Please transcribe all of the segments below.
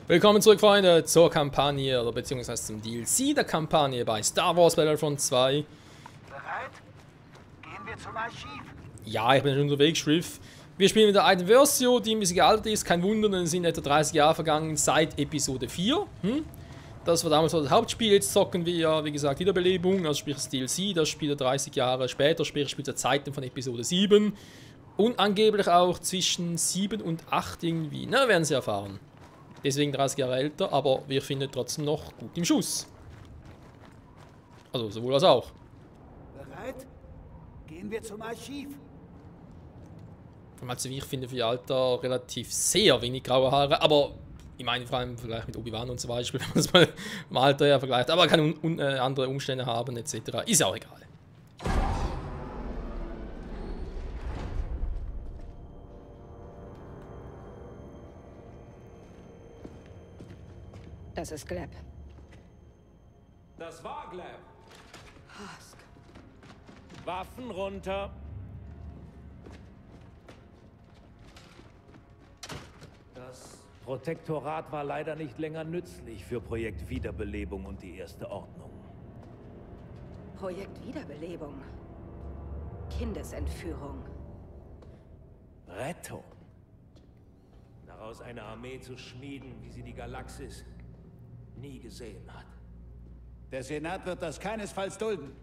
Willkommen zurück, Freunde, zur Kampagne, oder beziehungsweise zum DLC der Kampagne bei Star Wars Battlefront 2. Bereit? Gehen wir zum Archiv. Ja, ich bin schon unterwegs, Schrift. Wir spielen mit der alten Version, die ein bisschen gealtert ist. Kein Wunder, denn es sind etwa 30 Jahre vergangen seit Episode 4. Das war damals das Hauptspiel. Jetzt zocken wir ja, wie gesagt, Wiederbelebung, also sprich das DLC. Das spielt 30 Jahre später, sprich spielt der Zeiten von Episode 7. Und angeblich auch zwischen 7 und 8 irgendwie. Na, werden Sie erfahren. Deswegen 30 Jahre älter, aber wir finden trotzdem noch gut im Schuss. Also sowohl als auch. Bereit? Gehen wir zum Archiv. Also ich finde für ihr Alter relativ sehr wenig graue Haare, aber ich meine vor allem im Vergleich mit Obi-Wan und so Beispiel, wenn man es mal im Alter her vergleicht, aber kann andere Umstände haben etc. Ist auch egal. Das ist Gleb. Das war Gleb. Hask. Waffen runter. Das Protektorat war leider nicht länger nützlich für Projekt Wiederbelebung und die Erste Ordnung. Projekt Wiederbelebung. Kindesentführung. Rettung. Daraus eine Armee zu schmieden, wie sie die Galaxis nie gesehen hat. Der Senat wird das keinesfalls dulden.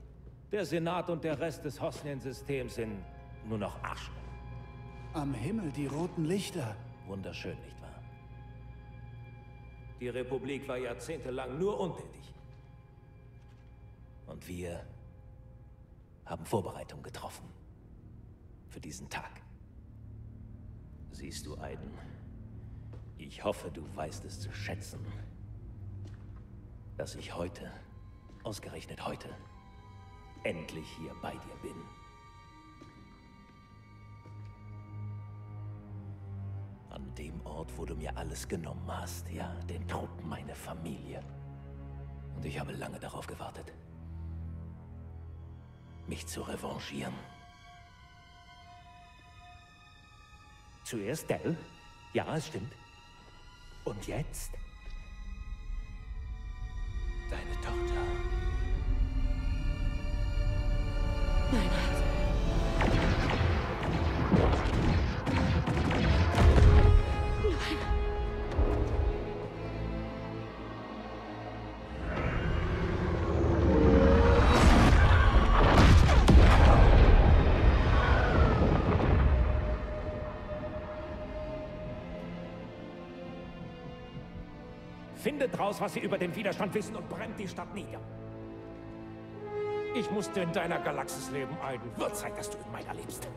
Der Senat und der Rest des Hosnian-Systems sind nur noch Asche. Am Himmel die roten Lichter. Wunderschön, nicht wahr? Die Republik war jahrzehntelang nur untätig. Und wir haben Vorbereitungen getroffen. Für diesen Tag. Siehst du, Aiden? Ich hoffe, du weißt es zu schätzen, dass ich heute, ausgerechnet heute, endlich hier bei dir bin. An dem Ort, wo du mir alles genommen hast, ja, den Truppen, meine Familie. Und ich habe lange darauf gewartet, mich zu revanchieren. Zuerst Del, ja, es stimmt. Und jetzt? Deine Tochter. Mein Herz. Findet raus, was ihr über den Widerstand wissen und brennt die Stadt nieder. Ich musste in deiner Galaxis leben, Aiden. Wird Zeit, dass du in meiner lebst.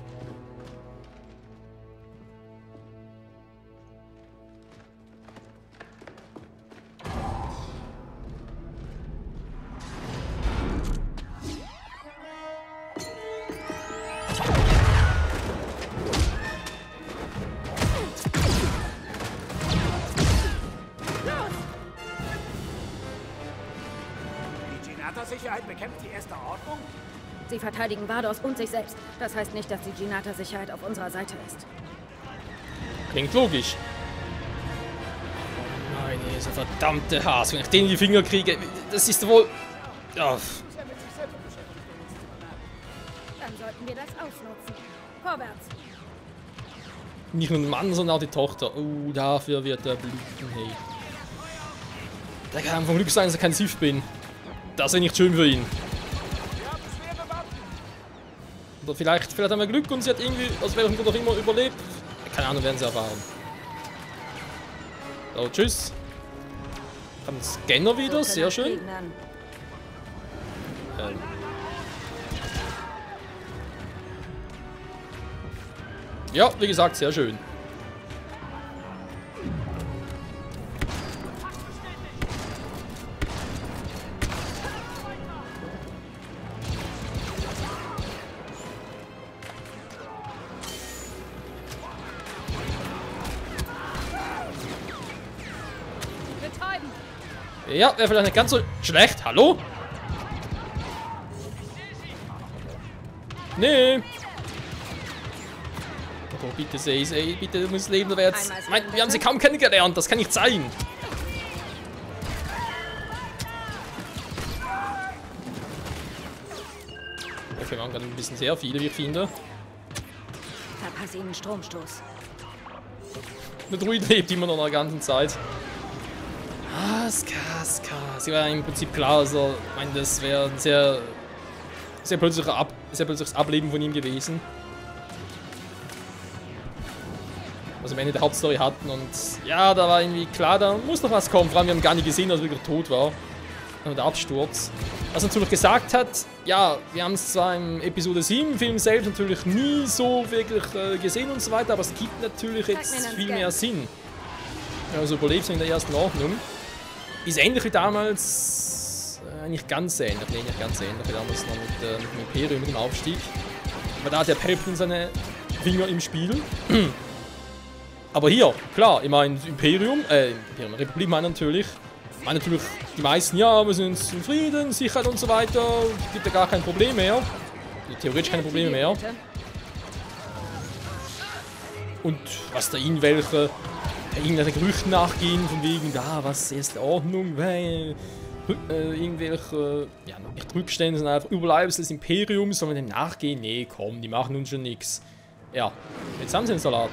Sicherheit bekämpft die Erste Ordnung? Sie verteidigen Vados und sich selbst. Das heißt nicht, dass die Ginata-Sicherheit auf unserer Seite ist. Klingt logisch. Nein, dieser verdammte Hass, wenn ich den in die Finger kriege, das ist wohl... Oh. Dann sollten wir das ausnutzen. Vorwärts. Nicht nur ein Mann, sondern auch die Tochter. Oh, dafür wird er bluten, hey. Der kann vom Glück sein, dass er kein Sith bin. Das ist ja nicht schön für ihn. Oder vielleicht haben wir Glück und sie hat irgendwie, aus welchem Grund auch immer, überlebt. Keine Ahnung, werden sie erfahren. So, tschüss. Haben einen Scanner wieder, sehr schön. Ja, wie gesagt, sehr schön. Ja, wäre vielleicht nicht ganz so schlecht. Hallo? Nee. Oh, bitte, Say, bitte, du musst lebender werden. Nein, wir haben sie kaum kennengelernt, das kann nicht sein. Okay, wir haben gerade ein bisschen sehr viele, wie ich finde. Verpasse ihnen Stromstoß. Der Druid lebt immer noch in der ganzen Zeit. Sie war im Prinzip klar, also, ich meine, das wäre ein sehr plötzliches Ableben von ihm gewesen. Was am Ende der Hauptstory hatten und ja, da war irgendwie klar, da muss noch was kommen. Vor allem, wir haben gar nicht gesehen, dass er wirklich tot war. Und der Absturz. Was er natürlich gesagt hat, ja, wir haben es zwar im Episode 7 im Film selbst natürlich nie so wirklich gesehen und so weiter, aber es gibt natürlich jetzt viel mehr Sinn. Also Überlebst in der ersten Ordnung. Ist ähnlich wie damals, nicht ganz ähnlich wie damals noch mit dem Imperium, mit dem Aufstieg. Aber da hat der Palpatine seine Finger im Spiel. Aber hier, klar, ich meine Imperium, Republik meine natürlich. Ich meine natürlich die meisten, ja, wir sind in Frieden, Sicherheit und so weiter, gibt ja gar kein Problem mehr. Theoretisch keine Probleme mehr. Und was da irgendwelche Gerüchten nachgehen, von wegen, da, was erste Ordnung, weil irgendwelche, ja, nicht Rückstände, sondern einfach Überbleibsel des Imperiums, sollen wir dem nachgehen? Nee, komm, die machen uns schon nichts. Ja, jetzt haben sie den Salat.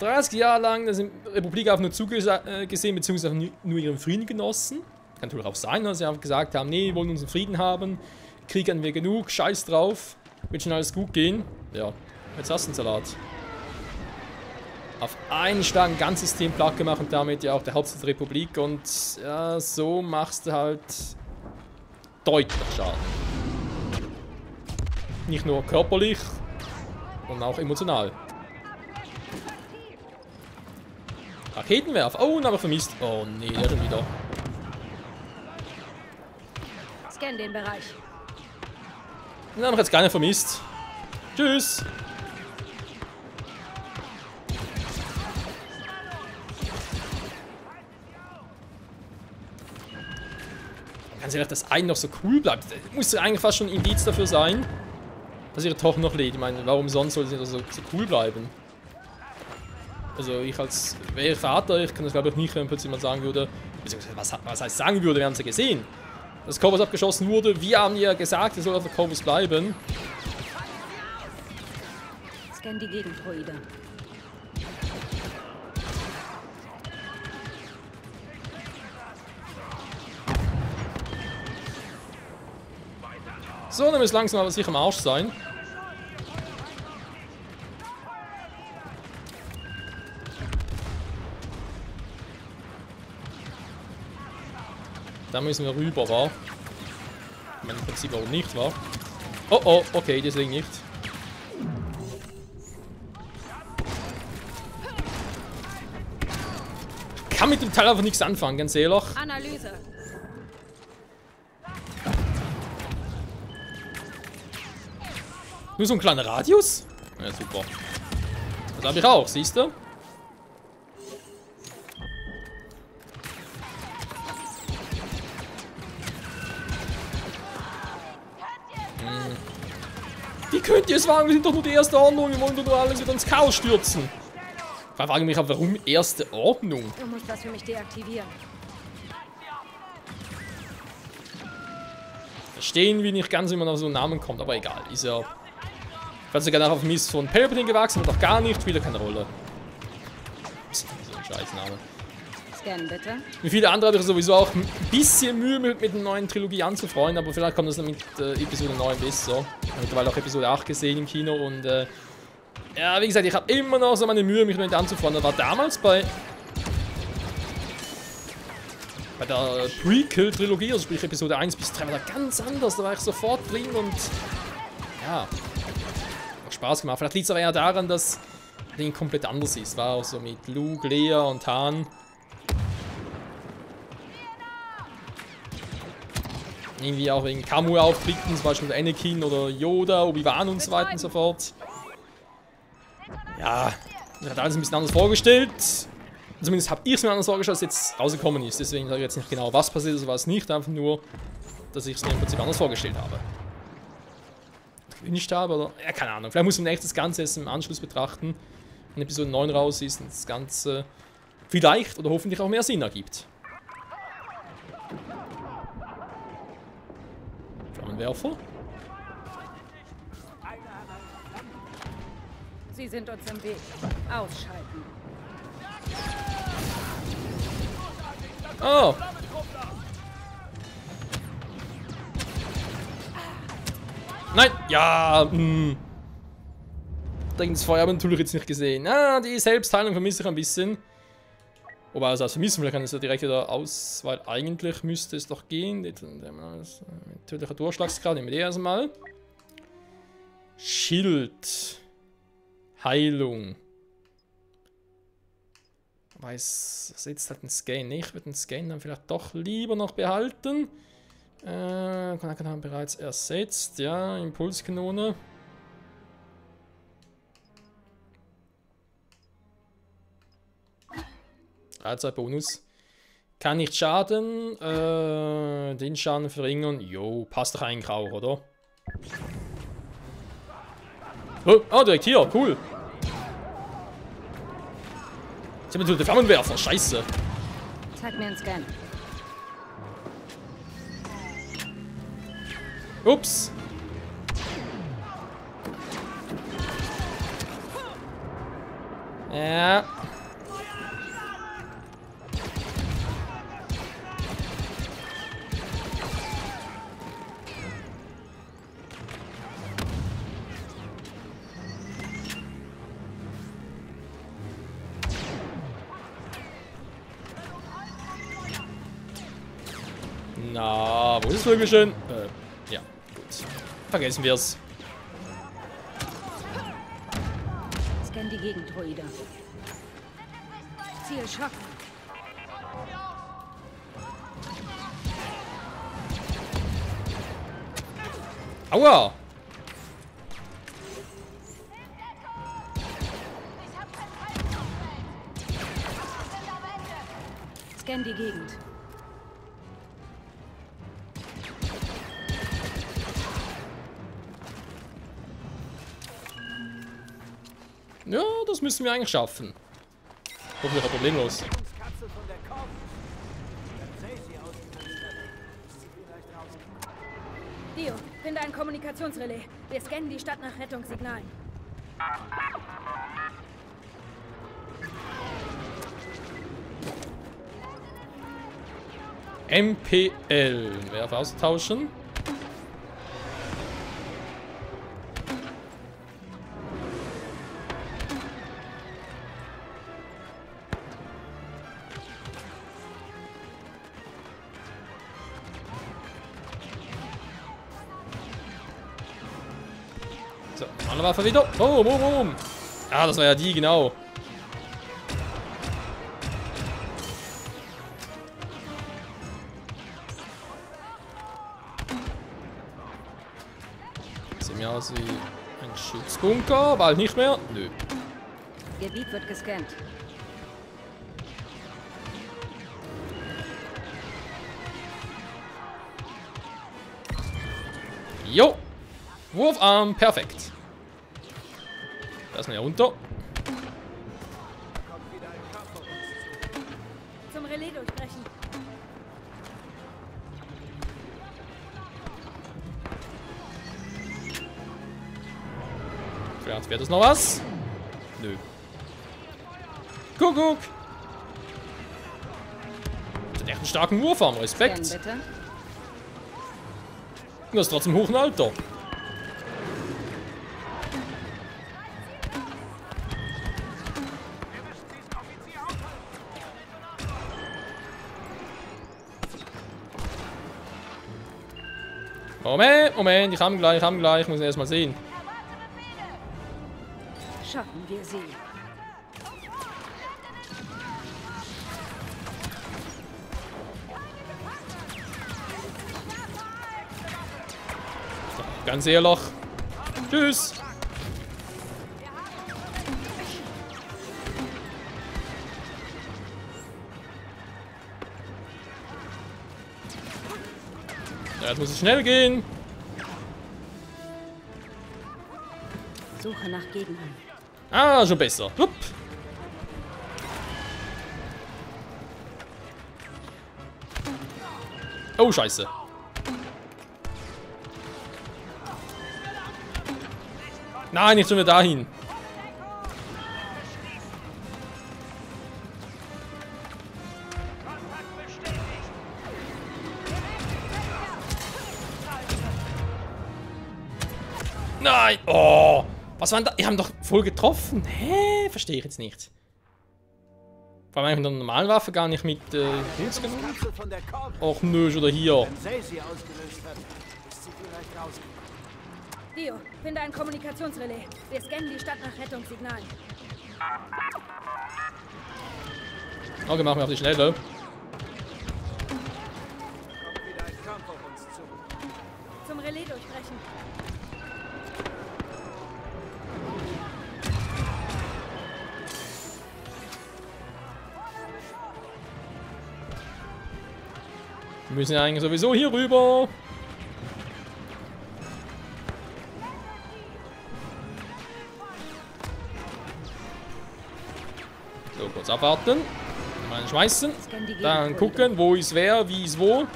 30 Jahre lang das Republik einfach nur zugesehen, beziehungsweise nur ihren Frieden genossen. Kann natürlich auch sein, dass sie einfach gesagt haben, nee, wir wollen unseren Frieden haben, Krieg haben wir genug, scheiß drauf, wird schon alles gut gehen. Ja, jetzt hast du einen Salat. Auf einen Schlag ein ganzes System platt gemacht und damit ja auch der Hauptsitz der Republik und ja, so machst du halt deutlich Schaden. Nicht nur körperlich, sondern auch emotional. Raketenwerfer. Oh, aber vermisst. Oh nee, der schon wieder. Scan den Bereich. Den haben wir jetzt gar nicht vermisst. Tschüss. Ganz ehrlich, dass ein noch so cool bleibt. Muss ja eigentlich fast schon ein Indiz dafür sein, dass ihre Tochter noch lebt. Ich meine, warum sonst soll sie so cool bleiben? Also ich als wäre Vater, ich kann das glaube ich nicht, wenn plötzlich jemand sagen würde, was heißt sagen würde, wir haben es ja gesehen. Dass Corvus abgeschossen wurde, wir haben ja gesagt, er soll auf der Corvus bleiben. Scan die Gegend, Droide. So, dann muss langsam aber sicher am Arsch sein. Da müssen wir rüber, wa? Ich meine, im Prinzip auch nicht, wa? Oh oh, okay, deswegen nicht. Ich kann mit dem Teil einfach nichts anfangen, ganz ehrlich. Analyse. Nur so ein kleiner Radius? Ja, super. Das habe ich auch, siehst du? Wie könnt ihr es wagen? Wir sind doch nur die erste Ordnung. Wir wollen doch nur alles wieder ins Chaos stürzen. Ich frage mich auch, warum erste Ordnung? Du musst das für mich deaktivieren. Verstehen wir nicht ganz, wie man auf so einen Namen kommt, aber egal. Ist ja. Falls sogar noch auf Mist von Palpatine gewachsen wird, auch gar nicht, spielt ja keine Rolle. So ein Scheißname. Scan bitte. Wie viele andere habe ich sowieso auch ein bisschen Mühe mit der neuen Trilogie anzufreuen, aber vielleicht kommt das dann mit Episode 9 besser. Ich habe mittlerweile auch Episode 8 gesehen im Kino und ja, wie gesagt, ich habe immer noch so meine Mühe, mich damit anzufreuen. Das war damals bei der Prequel-Trilogie, also sprich Episode 1 bis 3, war da ganz anders. Da war ich sofort drin und ja, hat Spaß gemacht. Vielleicht liegt es aber eher daran, dass Ding komplett anders ist. War auch so mit Luke, Lea und Han. Irgendwie auch wegen Cameo-Auftritten, zum Beispiel Anakin oder Yoda, Obi-Wan und so weiter und so fort. Ja, das hat alles ein bisschen anders vorgestellt. Zumindest habe ich es mir anders vorgestellt, als jetzt rausgekommen ist. Deswegen sage ich jetzt nicht genau, was passiert ist oder was nicht. Einfach nur, dass ich es mir im Prinzip anders vorgestellt habe. Gewünscht habe oder... Ja, keine Ahnung. Vielleicht muss man echt das Ganze erst im Anschluss betrachten. Wenn Episode 9 raus ist und das Ganze vielleicht oder hoffentlich auch mehr Sinn ergibt. Flammenwerfer. Sie sind uns im Weg. Ausschalten. Oh. Nein! Ja! Das Feuer habe ich natürlich jetzt nicht gesehen. Ah, die Selbstheilung vermisse ich ein bisschen. Wobei, also vermissen, vielleicht kann es ja direkt wieder aus, weil eigentlich müsste es doch gehen. Tödlicher Durchschlagsgrad, nehmen wir die erstmal. Schild. Heilung. Aber es setzt halt einen Scan. Ich würde den Scan dann vielleicht doch lieber noch behalten. Konaken haben bereits ersetzt. Ja, Impulskanone. Bonus. Kann nicht schaden. Den Schaden verringern. Jo, passt doch eigentlich auch, oder? Oh, direkt hier. Cool. Jetzt haben wir den Flammenwerfer. Scheiße. Zeig mir einen Scan. Ups. Ja. Na, wo ist das Vögelchen? Ja, gut. Vergessen wir es. Scan die Gegend, Droide. Ziel Schock. Aua! Scan die Gegend. Ja, das müssen wir eigentlich schaffen. Hoffentlich auch problemlos. Dio, finde ein Kommunikationsrelais. Wir scannen die Stadt nach Rettungssignalen. MPL. Werfer austauschen. So, andere Waffe wieder. Boom, boom, boom. Ah, das war ja die, genau. Sieht mir aus wie ein Schutzbunker, bald nicht mehr. Nö. Gebiet wird gescannt. Jo. Wurfarm, perfekt. Da ist noch runter. Zum Relais durchbrechen. Vielleicht wird es noch was. Nö. Kuckuck. Das hat echt einen starken Wurfarm. Respekt. Scan, bitte. Und das ist trotzdem hoch im Alter. Moment, Moment, ich habe gleich, muss ihn erstmal sehen. Schaffen wir sie. Ganz ehrlich. Tschüss. Ja, jetzt muss es schnell gehen. Suche nach Gegnern. Ah, schon besser. Hup. Oh, scheiße. Nein, nicht schon wieder dahin. Nein! Oh! Was war denn da? Die haben doch voll getroffen. Hä? Verstehe ich jetzt nicht. Vor allem mit einer normalen Waffe gar nicht mit Hills genommen. Kapsel von der Korb. Och nö, oder hier. Wenn Zay sie ausgelöst hat, ist sie vielleicht raus. Dio, finde ein Kommunikationsrelais. Wir scannen die Stadt nach Rettungssignalen. Okay, machen wir auf die Schnelle. Kommt wieder ein Kampf auf uns zu. Zum Relais durchbrechen. Wir müssen ja eigentlich sowieso hier rüber. So, kurz abwarten. Mal schmeißen. Dann gucken, wo ist wer, wie ist wo.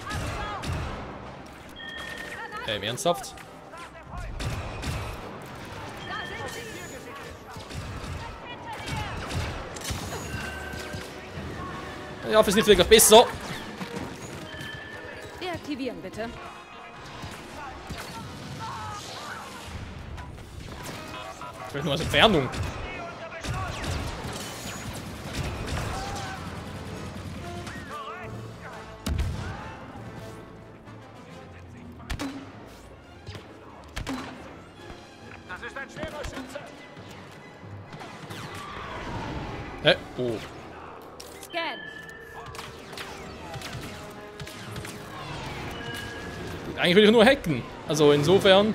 Ernsthaft? Ja, ist nicht wirklich besser. Deaktivieren, bitte. Ich will nur aus Entfernung. Das ist ein schwerer Schütze. Hä? Oh. Scan. Eigentlich will ich nur hacken. Also insofern.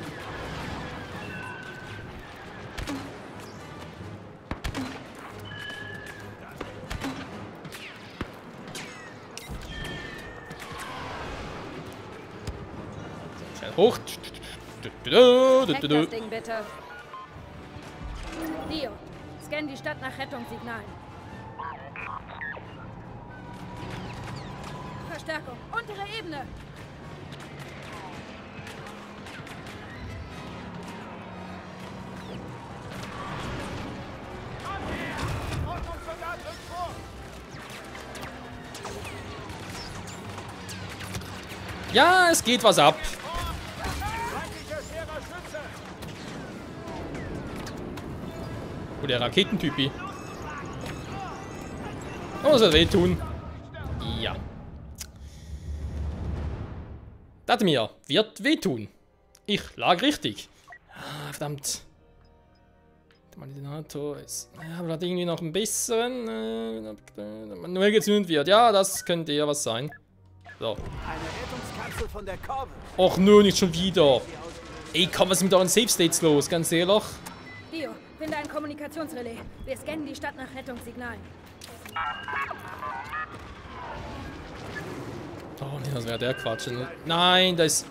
Schnell hoch. Hack das Ding, bitte. Dio, scan die Stadt nach Rettungssignalen. Verstärkung, untere Ebene. Ja, es geht was ab. Oh, der Raketentypi. Oh, das wird wehtun. Ja. Das mir wird wehtun. Ich lag richtig. Ah, verdammt. Der Manipulator ist. Ja, aber hat irgendwie noch einen besseren. Nur gezündet wird. Ja, das könnte eher was sein. So. Eine Rettungskapsel von der Korb. Och nö, nicht schon wieder. Ey, komm, was ist mit euren Safe States los? Ganz ehrlich. Dio, finde ein Kommunikationsrelais. Wir scannen die Stadt nach Rettungssignalen. Oh, nee, das wäre der Quatsch. Nein, das ist...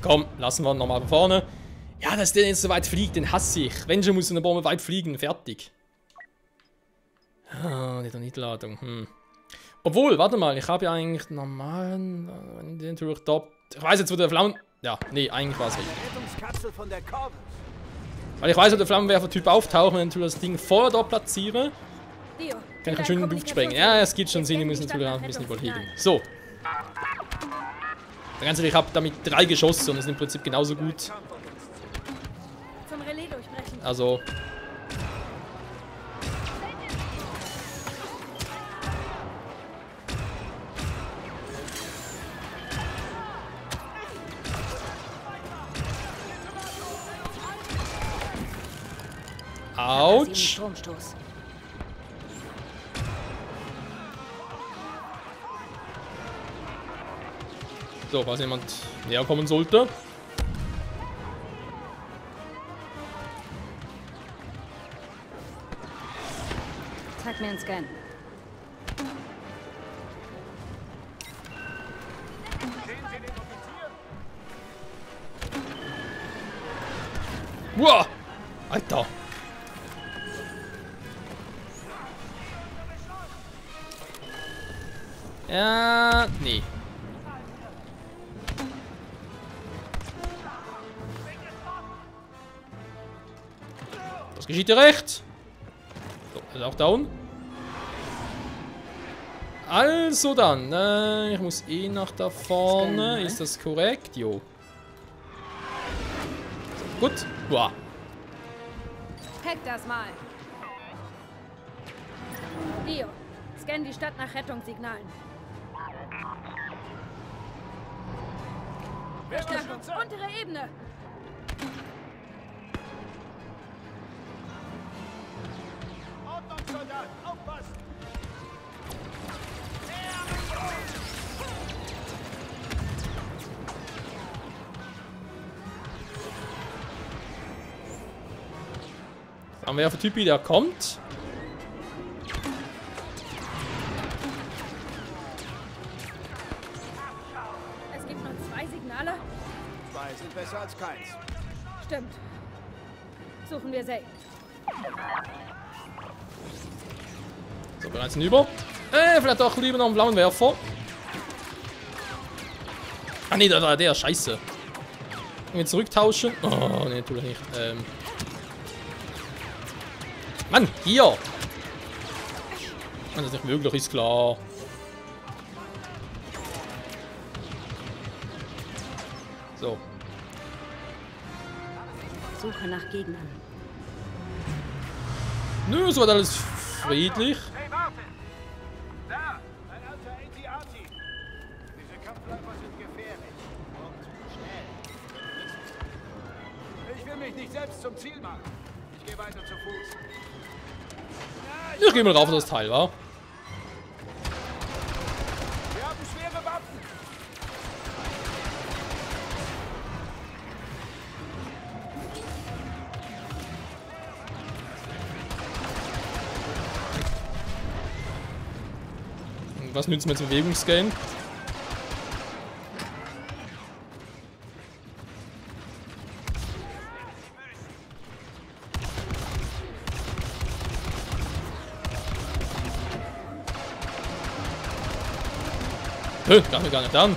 Komm, lassen wir ihn nochmal vorne. Ja, dass der jetzt so weit fliegt, den hasse ich. Wenn schon, muss eine Bombe weit fliegen. Fertig. Ah, die Donitladung. Obwohl, warte mal, ich habe ja eigentlich normalen... Den tue ich da... Ich weiß jetzt, wo der Flammen... Ja, nee, eigentlich war es richtig. Rettungskapsel von der Korb. Weil ich weiß, wo der Flammenwerfer-Typ auftaucht und dann das Ding voll da platziere. Dio, Kann ich einen schönen Duft sprengen. Ja, es gibt schon Sinn, ich muss natürlich auch ein bisschen überlegen. So. Ganz ehrlich, ich habe damit 3 Geschosse und das ist im Prinzip genauso gut. Zum Relais durchbrechen. Also. Autsch. Stromstoß. So, falls jemand näher kommen sollte. Zeig mir einen Scan. Uah! Alter! Ja, nee. Das geschieht dir recht. So, ist auch down. Also dann, ich muss eh nach da vorne. Ist das korrekt? Jo. Gut. Wow. Hack das mal. Dio, scan die Stadt nach Rettungssignalen. Verstärkung, untere Ebene. Ordnungssoldat, aufpassen! Haben wir ja für Typi, der kommt. Es gibt nur 2 Signale. 2 sind besser als keins. Stimmt. Suchen wir Zay. So, bereits hinüber. Vielleicht auch lieber noch einen blauen Werfer. Ah ne, da war der, scheiße. Wir zurücktauschen. Oh, ne, tut er nicht. Mann, hier! Wenn das nicht möglich ist, klar. So. Suche nach Gegnern. Nö, so wird alles friedlich. Hey, warte! Da! Ein alter AT-AT! Diese Kampfläufer sind gefährlich. Und schnell. Ich will mich nicht selbst zum Ziel machen. Ich gehe weiter zu Fuß. Ich geh mal rauf auf das Teil, wa? Wir haben schwere Waffen. Was nützt mir jetzt Bewegungsscan? Darf mir gar nicht an.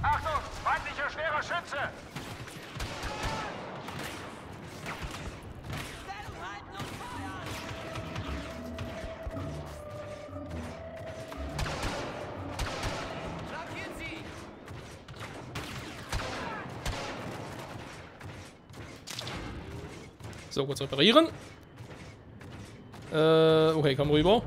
Achtung! Feindlicher schwerer Schütze! So, kurz reparieren. Okay, komm rüber.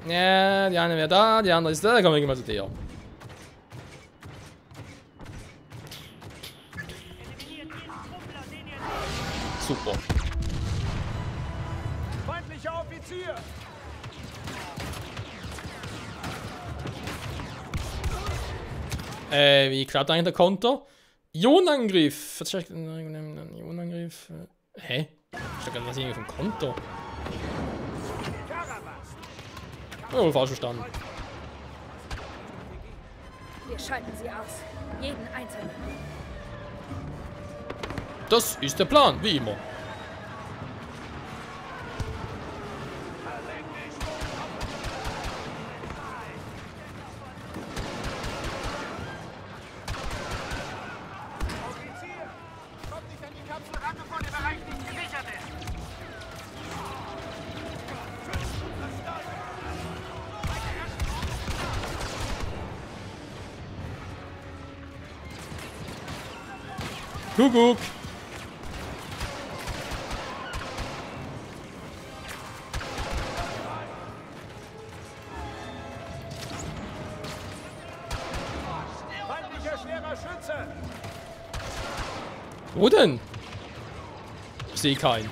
Ja, die eine wäre da, die andere ist da. Komm, wir gehen mal zu der. Super. Feindlicher Offizier! Wie klappt eigentlich der Konter? Ionangriff. Ionangriff. Hä? Ich hab gerade was irgendwie vom Konter. Oh, falsch verstanden. Wir schalten sie aus. Jeden einzelnen. Das ist der Plan, wie immer. Kuckuck. Feindlicher schwerer Schütze! Wo denn? Ich sehe keinen.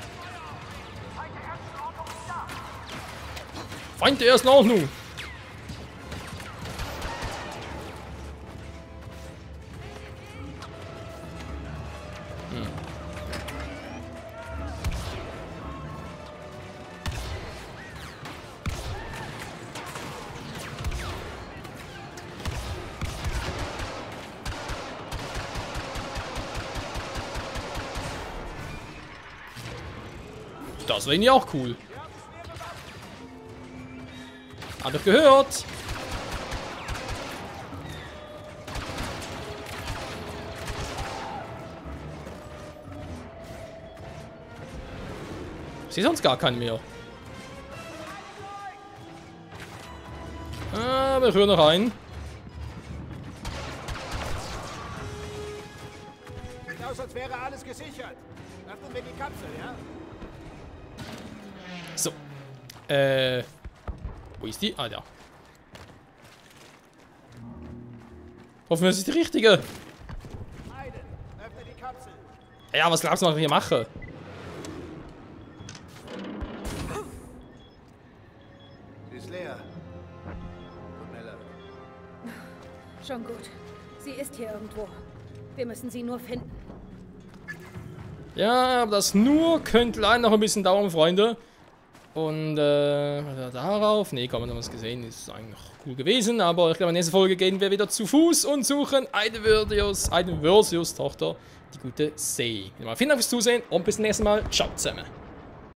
Feind der ersten Ordnung. Das wäre ja auch cool. Hab ich gehört. sehe sonst gar keinen mehr. Aber ich höre noch einen. Sieht aus, als wäre alles gesichert. Öffnen wir die Kapsel, ja? So. Wo ist die? Ah, da. Hoffen wir, das ist die richtige. Aiden, öffne die Kapsel. Ja, was glaubst du, was ich hier mache? Sie ist leer. Tut mir leid. Schon gut. Sie ist hier irgendwo. Wir müssen sie nur finden. Ja, aber das nur könnte leider noch ein bisschen dauern, Freunde. Und, darauf. Ne, kann man noch was gesehen. Ist eigentlich cool gewesen. Aber ich glaube, in der nächsten Folge gehen wir wieder zu Fuß und suchen Aiden Versius Tochter, die gute See. Vielen Dank fürs Zusehen und bis zum nächsten Mal. Ciao zusammen.